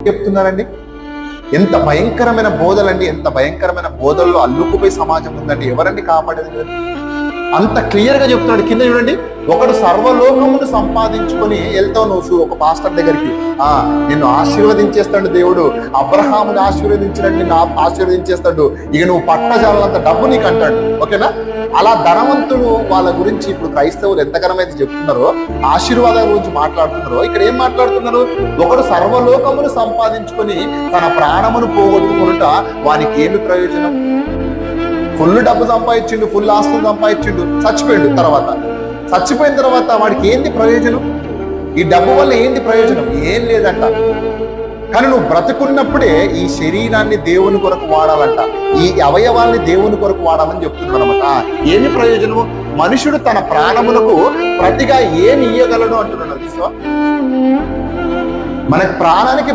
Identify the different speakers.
Speaker 1: చెప్తున్నారండి. ఎంత భయంకరమైన బోధలండి, ఎంత భయంకరమైన బోధల్లో అల్లుకుపోయి సమాజం ఉందండి. ఎవరండి కాపాడేది? అంత క్లియర్ గా చెప్తున్నాడు. కింద చూడండి, ఒకడు సర్వలోకమును సంపాదించుకొని వెళ్తావు నువ్వు ఒక పాస్టర్ దగ్గరికి, నిన్ను ఆశీర్వదించేస్తాడు దేవుడు, అబ్రహాముని ఆశీర్వదించినట్టు నిన్ను ఆశీర్వదించేస్తాడు, ఇక నువ్వు పట్టజాలంత డబ్బు నీకు అంటాడు. ఓకేనా? అలా ధనవంతుడు వాళ్ళ గురించి ఇప్పుడు క్రైస్తవులు ఎంతకరమైతే చెప్తున్నారో, ఆశీర్వాదాల గురించి మాట్లాడుతున్నారో, ఇక్కడ ఏం మాట్లాడుతున్నారు? ఒకడు సర్వలోకమును సంపాదించుకొని తన ప్రాణమును పోగొట్టుకునుట వానికి ఏమి ప్రయోజనం? ఫుల్ డబ్బు సంపాదించిండు, ఫుల్ ఆస్తులు సంపాదించిండు, చచ్చిపోయిన తర్వాత వాడికి ఏంది ప్రయోజనం? ఈ డబ్బు వల్ల ఏంది ప్రయోజనం? ఏం లేదంట. కానీ నువ్వు బ్రతుకున్నప్పుడే ఈ శరీరాన్ని దేవుని కొరకు వాడాలంట, ఈ అవయవాల్ని దేవుని కొరకు వాడాలని చెప్తున్నాడు అనమాట. ఏమి ప్రయోజనము? మనుషుడు తన ప్రాణములకు ప్రతిగా ఏమి ఇయ్యగలడు అంటున్నాడు. మనకి ప్రాణానికి